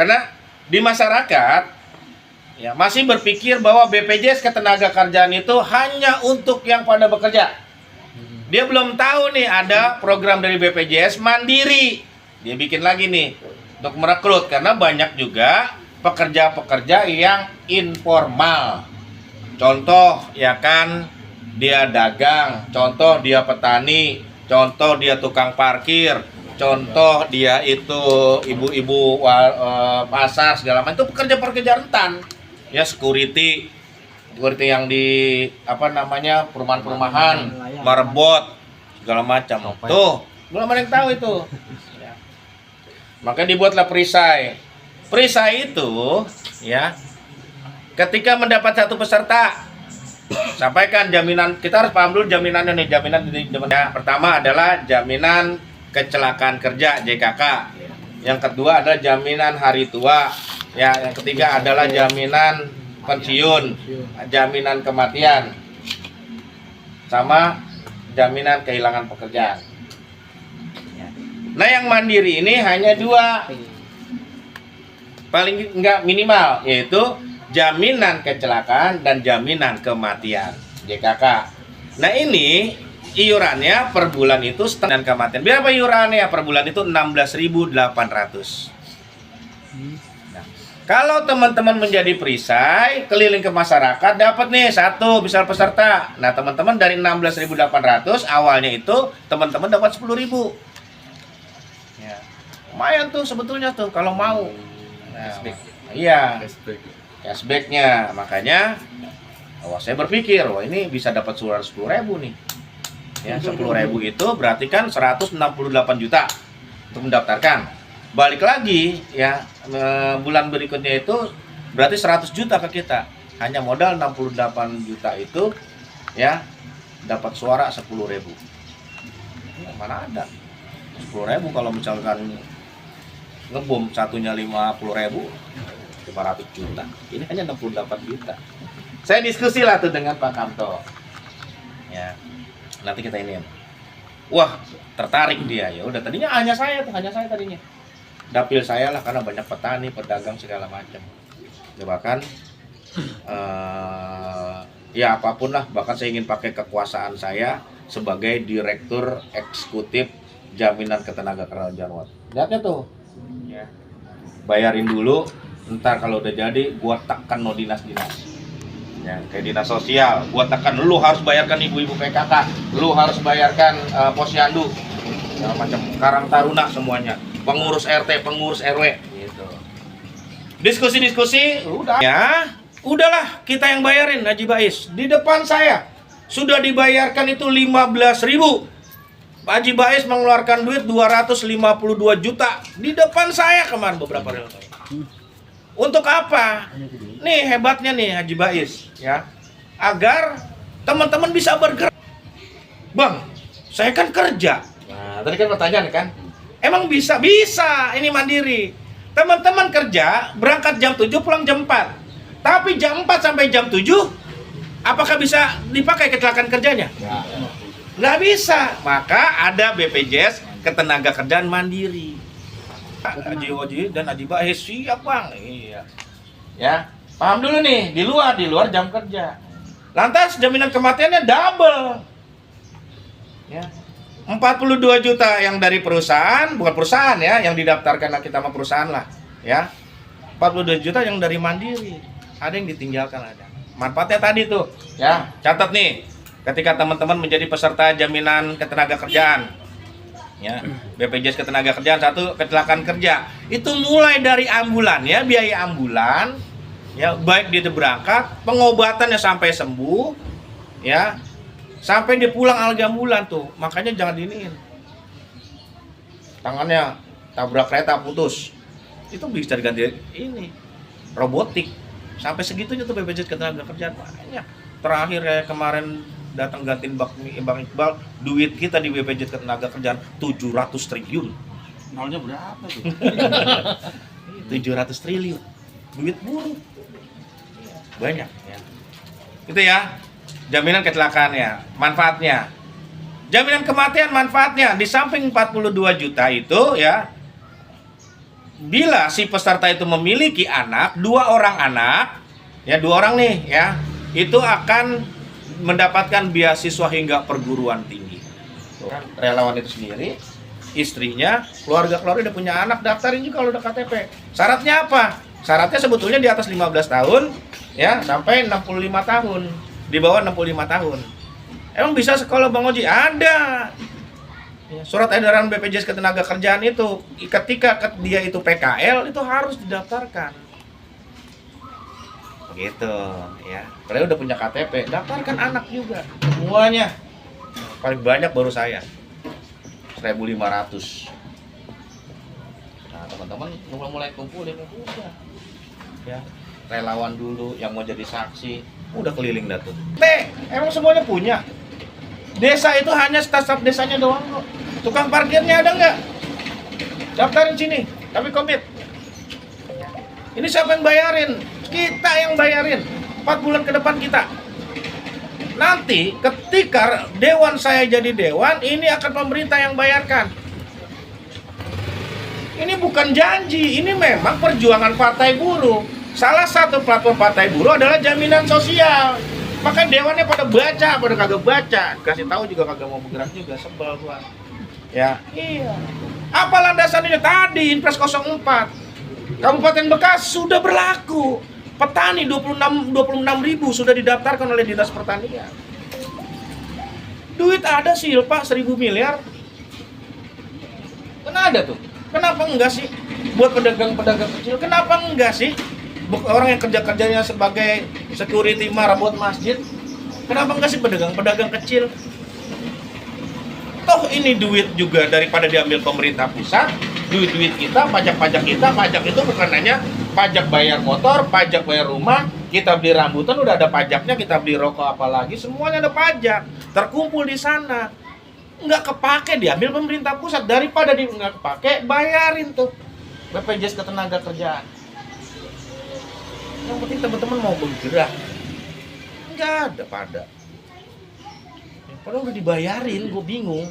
Karena di masyarakat ya masih berpikir bahwa BPJS Ketenagakerjaan itu hanya untuk yang pada bekerja. Dia belum tahu nih ada program dari BPJS mandiri. Dia bikin lagi nih untuk merekrut, karena banyak juga pekerja-pekerja yang informal. Contoh ya kan, dia dagang, contoh dia petani, contoh dia tukang parkir, contoh dia itu ibu-ibu pasar segala macam, itu pekerja-pekerja rentan. Ya security yang di perumahan-perumahan, marbot segala macam. Tuh, belum ada yang tahu itu. Ya. Maka dibuatlah perisai. Perisai itu ya, ketika mendapat satu peserta, sampaikan jaminan. Kita harus paham dulu jaminannya nih. Pertama adalah jaminan kecelakaan kerja JKK. Yang kedua adalah jaminan hari tua. Ya, yang ketiga adalah jaminan pensiun, jaminan kematian, sama jaminan kehilangan pekerjaan. Nah, yang mandiri ini hanya dua, paling enggak minimal, yaitu jaminan kecelakaan dan jaminan kematian JKK. Nah, ini iurannya per bulan itu setengah kematian. Berapa iurannya per bulan itu? 16.800. Nah, kalau teman-teman menjadi perisai, keliling ke masyarakat, dapat nih satu misal peserta. Nah, teman-teman dari 16.800 awalnya itu teman-teman dapat 10.000. Ya. Lumayan tuh sebetulnya tuh kalau mau. Nah, iya. Cashbacknya. Makanya saya berpikir, wah ini bisa dapat 10.000 nih. Ya, 10.000 itu berarti kan 168 juta untuk mendaftarkan. Balik lagi ya, bulan berikutnya itu berarti 100 juta ke kita. Hanya modal 68 juta itu ya, dapat suara 10.000. Mana ada 10.000 kalau misalkan ngebom satunya 50.000, 500 juta. Ini hanya 68 juta. Saya diskusi lah tuh dengan Pak Kamto. Ya. Nanti kita ini. Wah, tertarik dia. Ya udah, tadinya hanya saya tadinya. Dapil saya lah, karena banyak petani, pedagang segala macam. Ya bahkan ya apapun lah, bahkan saya ingin pakai kekuasaan saya sebagai direktur eksekutif jaminan ketenagakerjaan. Lihatnya tuh. Ya. Bayarin dulu, ntar kalau udah jadi gua tekan no dinas-dinas. Ya, kayak dinas sosial, gua tekan lu harus bayarkan ibu-ibu PKK, lu harus bayarkan posyandu, segala macam, Karang Taruna semuanya, pengurus RT, pengurus RW, gitu. Diskusi, udahlah kita yang bayarin Haji Bais. Di depan saya sudah dibayarkan itu 15.000. Pak Haji Bais mengeluarkan duit 252 juta di depan saya kemarin beberapa hari lalu. Untuk apa? Nih hebatnya nih Haji Bais ya, agar teman-teman bisa bergerak. Bang, saya kan kerja. Nah, tadi kan pertanyaan kan, emang bisa ini mandiri. Teman-teman kerja berangkat jam 7 pulang jam 4. Tapi jam 4 sampai jam 7 apakah bisa dipakai kecelakaan kerjanya? Nggak bisa. Maka ada BPJS Ketenagakerjaan Mandiri. Haji dan Haji Bais siap bang. Iya. Ya, paham dulu nih, di luar jam kerja. Lantas jaminan kematiannya double. Ya. 42 juta yang dari perusahaan, bukan perusahaan ya, yang didaftarkan kita sama perusahaan lah, ya. 42 juta yang dari mandiri. Ada yang ditinggalkan ada. Manfaatnya tadi tuh, ya. Catat nih. Ketika teman-teman menjadi peserta jaminan ketenagakerjaan, ya, BPJS Ketenagakerjaan, satu kecelakaan kerja, itu mulai dari ambulan ya, biaya ambulan ya, baik dia berangkat, pengobatannya sampai sembuh ya, sampai dia pulang alga ambulan tuh. Makanya jangan diniin tangannya tabrak kereta putus, itu bisa diganti ini robotik. Sampai segitunya tuh BPJS Ketenagakerjaan banyak. Terakhir kayak kemarin datang gantiin Bang Iqbal, duit kita di BPJS Ketenagakerjaan 700 triliun. Nolnya berapa tuh? 700 triliun. Duit buruh. Banyak ya. Itu ya. Jaminan kecelakaannya, manfaatnya. Jaminan kematian manfaatnya, di samping 42 juta itu ya, bila si peserta itu memiliki anak, 2 orang anak, ya 2 orang nih ya, itu akan mendapatkan beasiswa hingga perguruan tinggi. Kan relawan itu sendiri, istrinya, keluarga-keluarga udah punya anak, daftarin juga kalau udah KTP. Syaratnya apa? Syaratnya sebetulnya di atas 15 tahun ya sampai 65 tahun. Di bawah 65 tahun. Emang bisa sekolah Bang Oji? Ada. Ya, surat edaran BPJS Ketenagakerjaan itu ketika dia itu PKL itu harus didaftarkan. Begitu ya. Kalau udah punya KTP, daftarkan anak juga. Semuanya. Paling banyak baru saya. 1.500. Nah, teman-teman mulai kumpulin udah. Ya, relawan dulu yang mau jadi saksi, udah keliling dah tuh. Emang semuanya punya. Desa itu hanya staf desanya doang kok. Tukang parkirnya ada nggak? Daftarin sini, tapi komit. Ini siapa yang bayarin? Kita yang bayarin. 4 bulan ke depan kita. Nanti ketika dewan saya jadi dewan, ini akan pemerintah yang bayarkan. Ini bukan janji, ini memang perjuangan partai buruh. Salah satu platform partai buruh adalah jaminan sosial. Maka dewannya pada baca, pada kagak baca. Kasih tahu juga kagak mau bergerak juga, sebel gua. Ya, iya. Apa landasannya tadi Inpres 04? Kabupaten Bekasi sudah berlaku. Petani 26.000 sudah didaftarkan oleh Dinas Pertanian. Duit ada sih Pak 1.000 miliar. Kan ada tuh. Kenapa enggak sih buat pedagang-pedagang kecil? Kenapa enggak sih orang yang kerja-kerjanya sebagai security marabot masjid? Kenapa enggak sih pedagang-pedagang kecil? Toh ini duit juga daripada diambil pemerintah pusat, duit-duit kita, pajak-pajak kita, pajak itu bukan hanya pajak bayar motor, pajak bayar rumah, kita beli rambutan udah ada pajaknya, kita beli rokok apalagi, semuanya ada pajak, terkumpul di sana. Nggak kepake diambil pemerintah pusat, daripada nggak kepake, bayarin tuh BPJS Ketenagakerjaan. Yang penting teman-teman mau bergerak, nggak ada pada. Padahal udah dibayarin, gue bingung.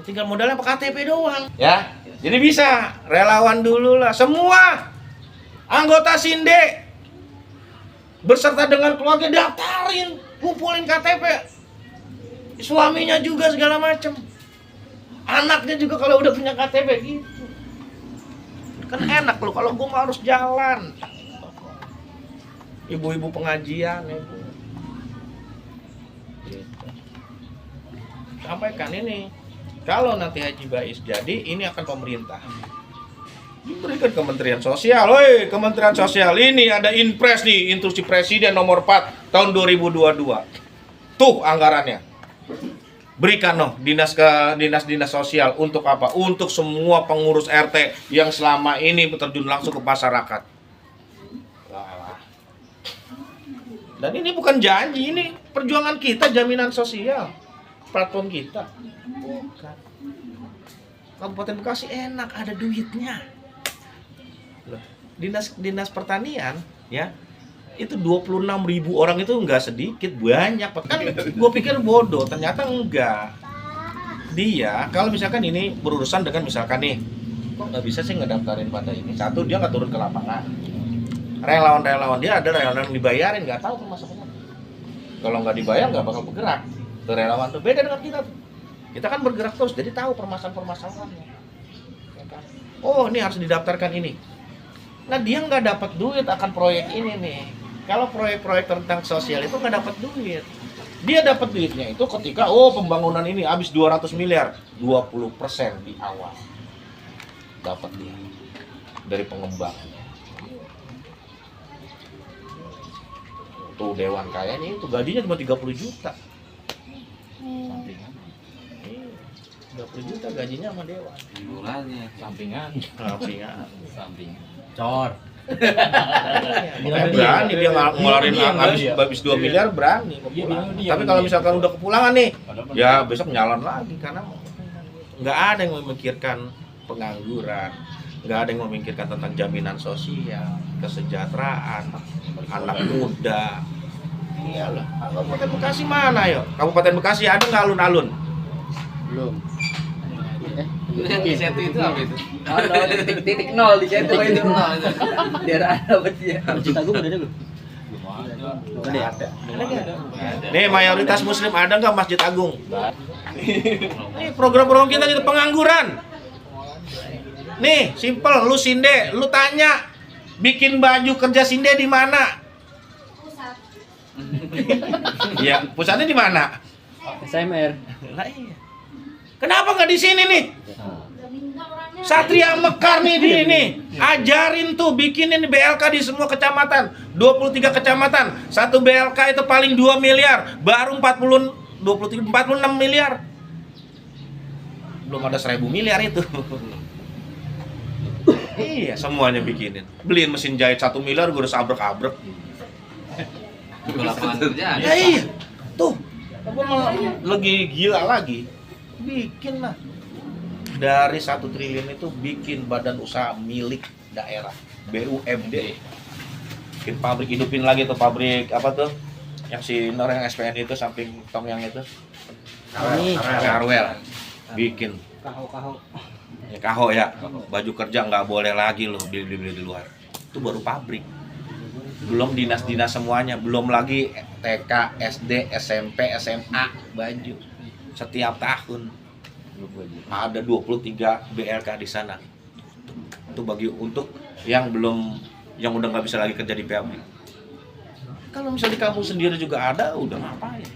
Tinggal modalnya pakai KTP doang. Ya, jadi bisa relawan dulu lah. Semua anggota Sinde berserta dengan keluarga daftarin, kumpulin KTP. Suaminya juga segala macam. Anaknya juga kalau udah punya KTP gitu. Kan enak loh kalau gue harus jalan. Ibu-ibu pengajian, ibu. Gitu. Sampaikan ini. Kalau nanti Haji Bais jadi, ini akan pemerintah. Diberikan Kementerian Sosial. Woi, Kementerian Sosial ini ada Inpres nih, Instruksi Presiden nomor 4 tahun 2022. Tuh anggarannya. Berikan noh dinas-dinas sosial untuk apa? Untuk semua pengurus RT yang selama ini terjun langsung ke masyarakat. Dan ini bukan janji, ini perjuangan kita, jaminan sosial. Platform kita. Bukan. Kabupaten Bekasi enak, ada duitnya. Dinas pertanian ya, itu 26.000 orang itu enggak sedikit, banyak. Kan gue pikir bodoh, ternyata enggak. Dia kalau misalkan ini berurusan dengan misalkan nih, kok nggak bisa sih ngedaftarin pada ini. Satu, dia nggak turun ke lapangan. Relawan-relawan dia ada relawan yang dibayarin, nggak tahu pemasukannya. Kalau nggak dibayar nggak bakal bergerak. Tuh relawan tuh beda dengan kita tuh. Kita kan bergerak terus, jadi tahu permasalahan-permasalahannya. Ya kan? Oh, ini harus didaftarkan ini. Nah, dia nggak dapat duit akan proyek ini nih. Kalau proyek-proyek tentang sosial itu nggak dapat duit. Dia dapat duitnya itu ketika pembangunan ini habis 200 miliar, 20% di awal dapat dia dari pengembang. Tuh dewan kayaknya itu gajinya cuma 30 juta. Sampingan. 30 juta gajinya sama dewan. Bulannya Sampingan. cor. Berani dia ngeluarin habis 2 miliar, berani. Tapi kalau misalkan udah kepulangan nih, ya besok nyalon lagi karena nggak ada yang memikirkan pengangguran, nggak ada yang memikirkan tentang jaminan sosial, kesejahteraan anak muda. Iyalah, Kabupaten Bekasi mana yo? Kabupaten Bekasi ada nggak alun-alun? Belum. Yang di situ itu apa itu? Ada titik nol di situ itu. Biar ada berarti ya. Citagung ada belum? Ada. Nih mayoritas muslim ada nggak Masjid Agung? Nih program-program kita gitu pengangguran. Nih simple, lu Sinde, lu tanya bikin baju kerja Sinde di mana? Iya, pusatnya di mana? SMR. Lah iya. Kenapa nggak di sini nih? Satria Mekar nih di ini. Ajarin tuh bikinin BLK di semua kecamatan. 23 kecamatan. Satu BLK itu paling 2 miliar. Baru 46 miliar. Belum ada 1000 miliar itu. Iya, semuanya bikinin. Beliin mesin jahit 1 miliar gue udah sabrek-abrek. Lapangan kerja. Ya iya. Tuh. Apa malah lagi gila lagi. Bikin lah. Dari 1 triliun itu bikin badan usaha milik daerah, BUMD. Bikin pabrik, hidupin lagi tuh pabrik apa tuh? Yang si Nor yang SPN itu samping tong yang itu. Karwel. Bikin. Kaho. Ya kaho ya. Baju kerja nggak boleh lagi loh beli di luar. Itu baru pabrik. Belum dinas-dinas semuanya, belum lagi TK, SD, SMP, SMA baju. Setiap tahun ada 23 BLK di sana. Itu bagi untuk yang udah nggak bisa lagi kerja di pabrik. Kalau misalnya di kampung sendiri juga ada, udah ngapain?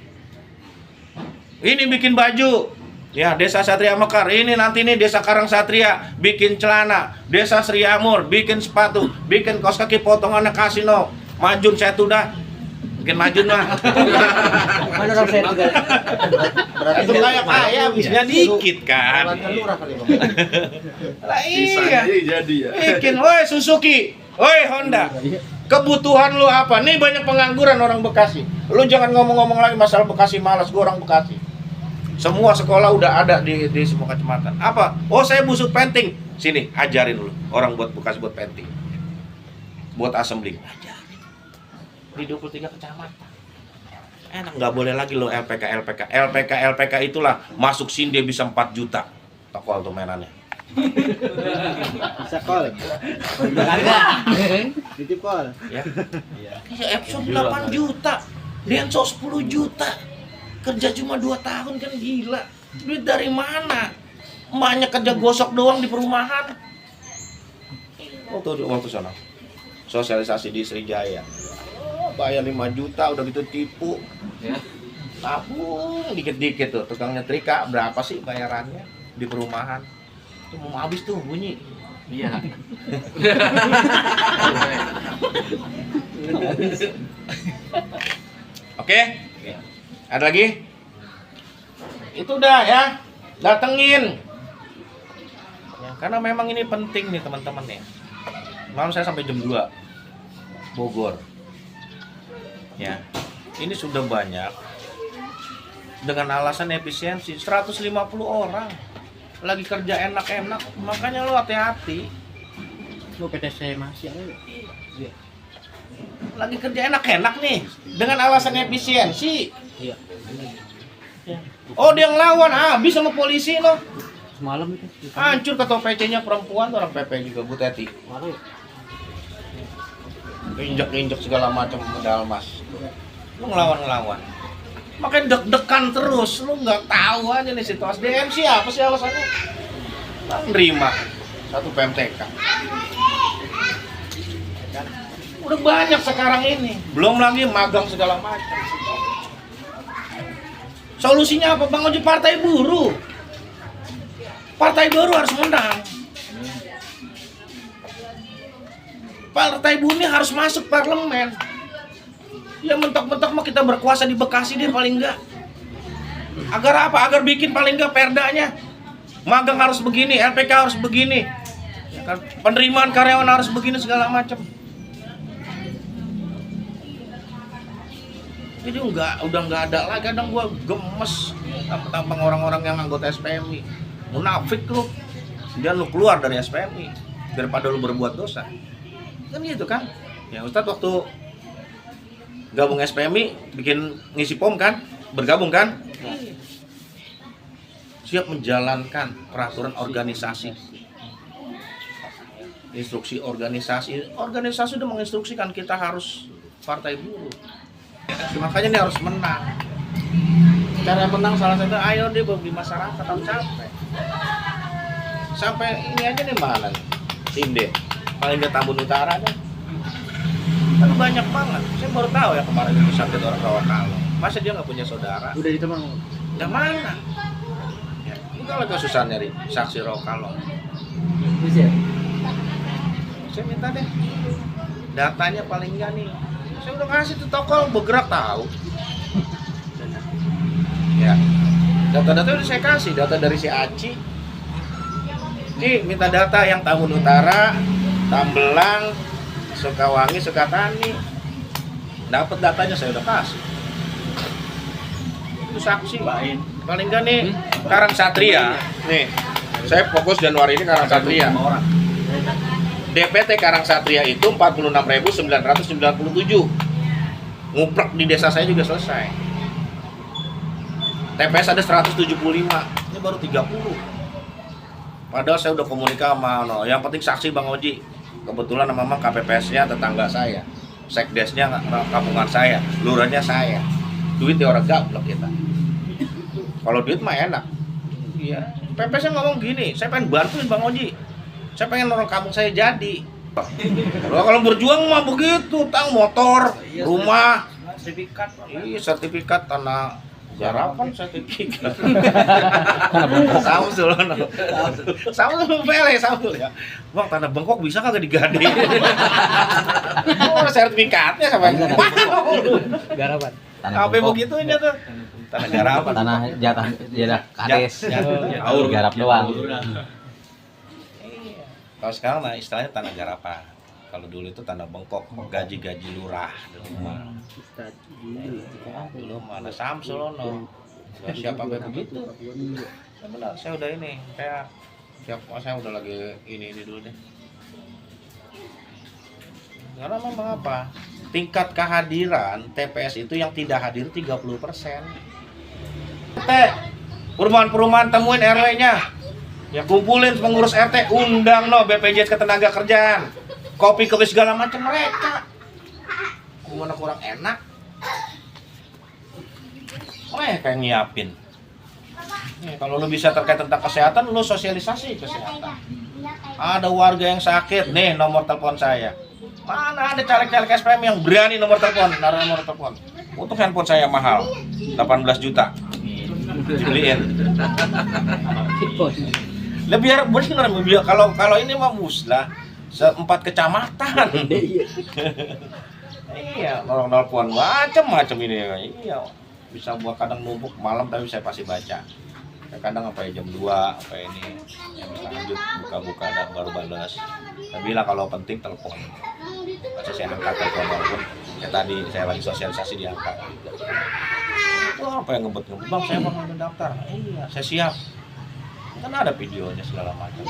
Ini bikin baju, ya Desa Satria Mekar. Ini nanti nih Desa Karang Satria bikin celana, Desa Sri Amur bikin sepatu, bikin kaos kaki potongannya kasino. Majun saya tuh dah, bikin Majun mah. Mana orang saya juga. Itu kaya bisnya dikit kan. Lah iya. Jadi ya. Bikin, woi Suzuki, woi Honda. Kebutuhan lu apa? Nih banyak pengangguran orang Bekasi. Lu jangan ngomong-ngomong lagi masalah Bekasi malas, gua orang Bekasi. Semua sekolah udah ada di semua kecamatan. Apa? Oh saya busuk penting. Sini, ajarin lu orang buat Bekasi buat penting. Buat assembly. Ajarin. Di 23 kecamatan. Enak, nggak boleh lagi lo LPK itulah masuk sini dia bisa 4 juta. Takol tuh mainannya. Bisa call. Titip call. Ya. Iya, Epson 8 juta. Denso 10 juta. Kerja cuma 2 tahun kan gila. Duit dari mana? Emaknya kerja gosok doang di perumahan. Waktu sana. Sosialisasi di Sriwijaya. Bayar 5 juta udah gitu tipu. Ya. Tabung dikit-dikit tuh tukang nyetrika berapa sih bayarannya di perumahan? Itu mau habis tuh bunyi. Iya. Oke? Ada lagi? Itu udah ya. Datengin. Ya, karena memang ini penting nih teman-teman ya. Malam saya sampai jam 2 Bogor. Ya. Ini sudah banyak dengan alasan efisiensi 150 orang lagi kerja enak-enak, makanya lo hati-hati. Lu PT saya masih ada. Lagi kerja enak-enak nih dengan alasan efisiensi. Iya. Ya. Oh dia ngelawan habis sama polisi lo. Semalam itu. Hancur ketua PC-nya perempuan, orang PP juga Bu Teti. Malu. Injek-injek segala macam modal mas. Lu ngelawan. Makanya deg-degan terus, lu nggak tahu aja nih situasi. DMC apa sih alasannya? Nggak nerima satu PMTK. Udah banyak sekarang ini, belum lagi magang segala macam. Solusinya apa Bang Oji? Partai buruh. Partai buruh harus menang. Partai buruh ini harus masuk parlemen. Ya mentok-mentok mah kita berkuasa di Bekasi deh paling enggak. Agar apa? Agar bikin paling enggak perdanya. Magang harus begini, LPK harus begini. Ya kan? Penerimaan karyawan harus begini segala macam. Jadi udah nggak ada lagi. Kadang gua gemes tampang orang-orang yang anggota SPMI. Munafik lu. Dia lu keluar dari SPMI daripada lu berbuat dosa. Kan gitu kan? Ya Ustadz waktu gabung SPMI bikin ngisi pom kan? Bergabung kan? siap menjalankan peraturan organisasi. Instruksi organisasi udah menginstruksikan kita harus partai buruh. Makanya dia harus menang. Cara menang salah satu, ayo deh bagi masyarakat harus capek. Sampai ini aja nih mana nih? Inde, paling dia Tambun Utara kan. Kan banyak banget. Saya baru tahu ya kemarin itu sakit orang Rawakalong. Masa dia nggak punya saudara? Udah diteman. Udah mana? Ya, itu lagi susah nyari saksi Rawakalong. Bisa. Saya minta deh datanya paling nggak nih. Saya udah kasih tuh toko bergerak tahu. Ya, data-data udah saya kasih, data dari si Aci. Nih, minta data yang Tambun Utara, Tambelang, Sukawangi, Sukatani. Dapat datanya saya udah kasih. Itu saksi. Paling nggak nih, Karang Satria. Nih, saya fokus Januari ini Karang Satria. DPT Karang Satria itu 46.997. Nguprek di desa saya juga selesai. TPS ada 175, ini baru 30. Padahal saya udah komunikasi sama yang penting saksi Bang Oji. Kebetulan memang KPPS-nya tetangga saya, sekdesnya kampungan saya, lurahnya saya. Duit ya orang gablek kita. Kalau duit mah enak. Iya. PPS-nya ngomong gini, saya pengen bantuin Bang Oji. Saya pengen orang kampung saya jadi. Kalau berjuang mah begitu, tang motor, rumah, sertifikat. Iya, sertifikat tanah garapan sertifikat. Samsul, Samsul pele Samsul ya. Bang tanah bengkok bisa kagak digade? Oh sertifikatnya sampai. Garapan. Apa begitunya tuh? Tanah garapan. Tanah jatah kades. Aur Garap doang. Kalau sekarang nah istilahnya tanah garapan. Kalau dulu itu tanah bengkok, gaji-gaji lurah di rumah. Dulu mana Samsul no. Siapa apa begitu. Ya benar, saya udah ini kayak saya udah lagi ini dulu deh. Karena memang apa? Tingkat kehadiran TPS itu yang tidak hadir 30%. Perumahan-perumahan temuin RW-nya. Ya kumpulin pengurus RT, undang no BPJS Ketenagakerjaan. Kopi segala macam mereka. Gimana kurang enak? Mereka yang nyiapin. Kalau lu bisa terkait tentang kesehatan, lu sosialisasi kesehatan. Ada warga yang sakit, nih nomor telepon saya. Mana ada caleg-caleg SPM yang berani nomor telepon, naruh nomor telepon. Untuk handphone saya mahal, 18 juta. Dibeliin. Lebih benar, kalau ini mah muslah. 4 kecamatan. Iya, orang nelpon macam-macam ini. Iya, bisa buat kadang numpuk malam tapi saya pasti baca. Kadang apa ya jam 2 apa ini yang bisa lanjut buka-buka dan baru balas. Saya bilang kalau penting telepon. Pasti saya angkat telepon walaupun ya tadi saya lagi sosialisasi diangkat. Itu apa yang ngebet-ngebet? Bang, saya mau mendaftar. Iya, saya siap. Kan ada videonya segala macam.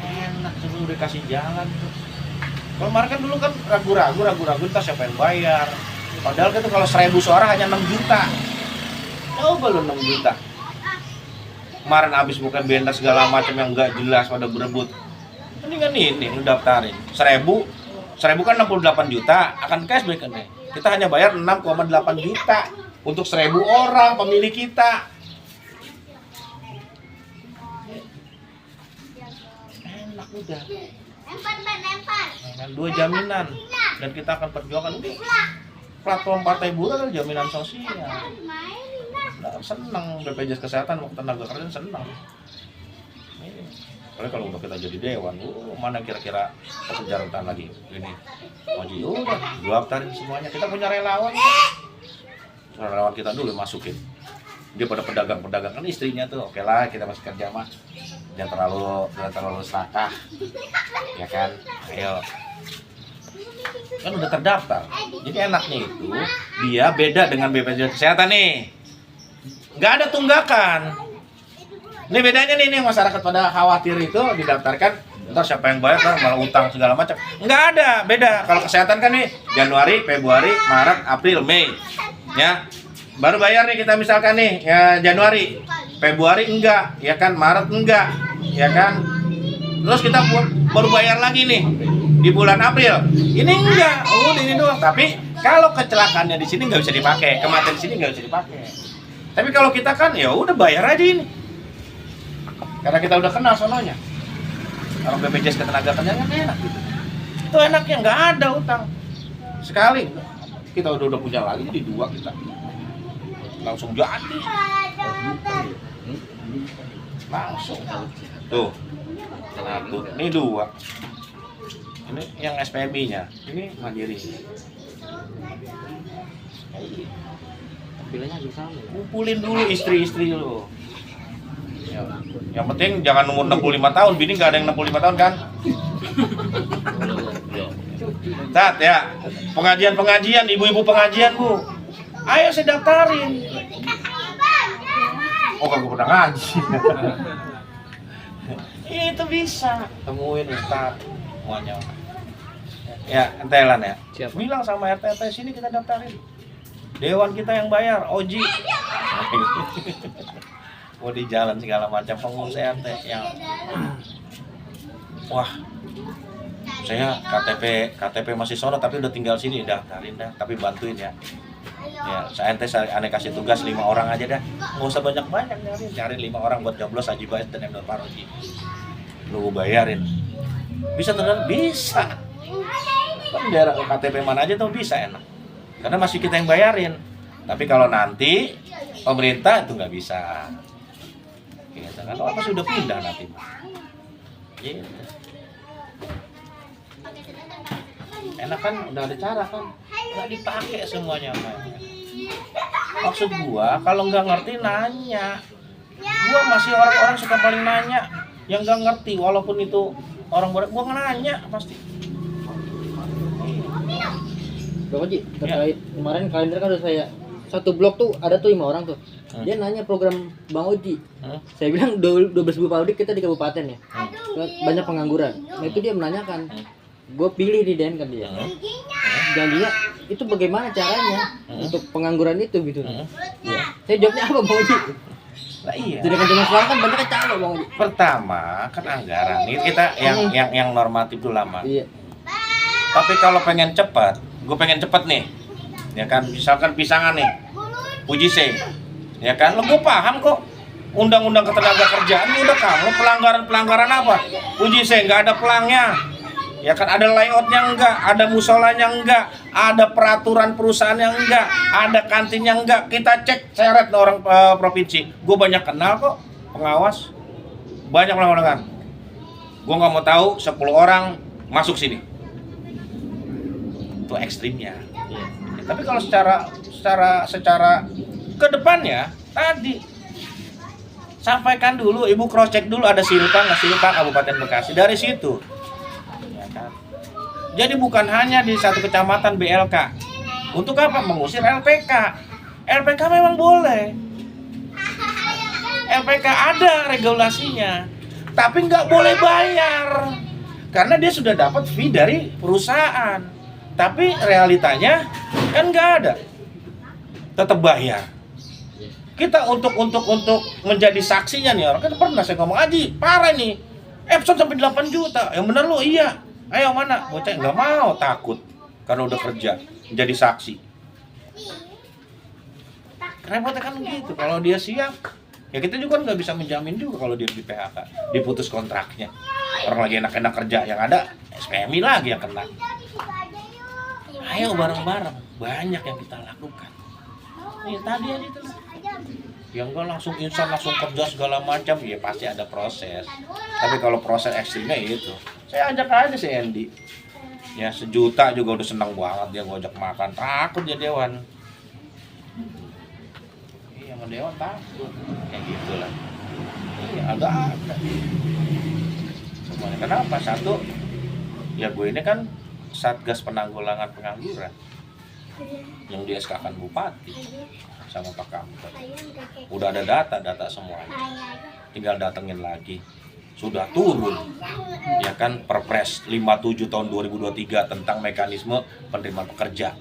Enak sih udah kasih jalan tuh. Kalau kemarin kan dulu kan ragu-ragu entah siapa yang bayar. Padahal kan kalau 1.000 suara hanya 6 juta. Coba lu 6 juta. Kemarin habis bukan benda segala macam yang enggak jelas pada berebut. Ini kan ini lu daftarin. 1.000 kan 68 juta akan cashback kan nih. Kita hanya bayar 6,8 juta untuk 1.000 orang pemilih kita. Udah. Lempar. 2 jaminan dan kita akan perjuangkan ini. Platform Partai Buruh adalah jaminan sosial. Nah, senang BPJS Kesehatan mau tenaga kerja senang. Kalau udah kita jadi dewan, mana kira-kira pekerjaan lagi ini. Maju udah, daftarin semuanya. Kita punya relawan. Relawan kita dulu masukin. Dia pada pedagang-pedagang kan istrinya tuh, oke lah kita masih kerja mah. Jangan terlalu serakah, ya kan? Ayo, kan udah terdaftar. Jadi enaknya itu dia beda dengan BPJS Kesehatan nih, nggak ada tunggakan. Ini bedanya nih masyarakat pada khawatir itu didaftarkan, ntar siapa yang bayar, malah utang segala macam. Nggak ada, beda. Kalau kesehatan kan nih Januari, Februari, Maret, April, Mei, ya. Baru bayar nih kita misalkan nih ya Januari. Februari enggak, ya kan, Maret enggak, ya kan. Terus kita baru bayar lagi nih di bulan April. Ini enggak, ini doang. Tapi kalau kecelakaannya di sini nggak bisa dipakai, kematian di sini nggak bisa dipakai. Tapi kalau kita kan ya udah bayar aja ini. Karena kita udah kenal sononya. Kalau BPJS Ketenagakerjaan kan enak gitu. Itu enaknya nggak ada utang. Sekali kita udah punya lagi, jadi 2 kita. Langsung jadi. Langsung. Tuh. Satu. Ini 2. Ini yang SPMI-nya. Ini Mandiri. Tampilannya agak sama ya. Kumpulin dulu istri-istri lo. Ya. Yang penting jangan umur 65 tahun, bini nggak ada yang 65 tahun kan? Tat ya, pengajian, ibu-ibu pengajian Bu. Ayo saya daftarin. Oh kagak pernah ngaji. Itu bisa, temuin Ustaz semuanya. Ya, entelan ya. Siap. Bilang sama RT sini kita daftarin. Dewan kita yang bayar, Oji. Mau di jalan segala macam pengurus RT yang wah, saya KTP masih sono tapi udah tinggal sini, daftarin dah, tapi bantuin ya. Ya, saya aneh kasih tugas 5 orang aja dah. Nggak usah banyak-banyak nyari 5 orang buat joblos Haji Bais dan Emdor Paroji. Lu bayarin. Bisa tenan? Bisa. Kan daerah KTP mana aja tuh bisa enak. Karena masih kita yang bayarin. Tapi kalau nanti pemerintah itu nggak bisa. Gitu kan, apa sudah pindah nanti. Gitu. Enak kan, udah ada cara kan, nggak dipakai semuanya. Maksud gua, kalau nggak ngerti nanya. Gua masih orang-orang suka paling nanya, yang nggak ngerti walaupun itu orang baru, gua nanya pasti. Bang Oji, terkait kemarin kalender kan udah saya satu blok tuh ada tuh 5 orang tuh. Dia nanya program Bang Oji. Saya bilang 12.000 pabrik kita di kabupaten ya. Banyak pengangguran. Nah itu dia menanyakan. Gue pilih di Den kan dia. Janjinya itu bagaimana caranya untuk pengangguran itu gitu. Ya. Saya jawabnya apa Bang Oji? Lah iya. Jadi kan zaman sekarang kan banyak calon Bang Oji. Pertama kan anggaran ini kita yang normatif dulu lama. Iya. Tapi kalau pengen cepat, gue pengen cepat nih, ya kan, misalkan pisangan nih, uji C, ya kan, lo gue paham kok, undang-undang ketenagakerjaan ini udah kamu pelanggaran apa, uji C nggak ada pelangnya, ya kan, ada layoutnya enggak, ada musolanya enggak, ada peraturan perusahaan yang enggak, ada kantinnya enggak, kita cek seret orang provinsi, gue banyak kenal kok, pengawas, banyak pelanggaran, gue nggak mau tahu 10 orang masuk sini. Itu ekstrimnya. Ya, tapi kalau secara ke depannya tadi sampaikan dulu, ibu cross check dulu ada silpa nggak silpa Kabupaten Bekasi dari situ. Ya kan? Jadi bukan hanya di satu kecamatan BLK. Untuk apa? Mengusir LPK. LPK memang boleh. LPK ada regulasinya, tapi nggak boleh bayar karena dia sudah dapat fee dari perusahaan. Tapi realitanya kan nggak ada, tetap bayar. Kita untuk menjadi saksinya nih orang kan pernah saya ngomong Aji parah nih, Epson sampai 8 juta, yang bener lo iya, ayo mana, bocah nggak mau takut karena udah kerja menjadi saksi. Repotnya kan gitu, kalau dia siap, ya kita juga nggak bisa menjamin juga kalau dia di PHK, diputus kontraknya, orang lagi enak-enak kerja, yang ada SPMI lagi yang kena. Ayo bareng-bareng, banyak yang kita lakukan. Nih tadi aja tuh, yang enggak langsung instan langsung kerja segala macam, ya pasti ada proses. Tapi kalau proses ekstrimnya itu, saya ajak aja si Andy. Ya 1 juta juga udah senang banget dia ngajak makan, takut ya Dewan. Iya sama Dewan takut, kayak gitulah. Iya agak-agak. Semuanya kenapa? Satu, ya gue ini kan Satgas Penanggulangan Pengangguran yang di SK-kan Bupati sama Pak Kamtib. Udah ada data semuanya, tinggal datengin lagi. Sudah turun, ya kan, Perpres 57 tahun 2023 tentang mekanisme penerimaan pekerja.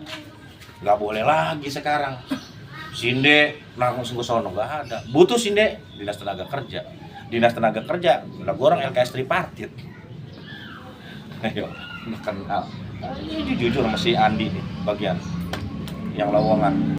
Nggak boleh lagi sekarang Sinde langsung ke sono nggak ada. Butuh Sinde dinas tenaga kerja. Dinas tenaga kerja, lah gua orang LKS tripartit. Ayo, nggak kenal. Ini jujur sama si Andi nih bagian yang lowongan.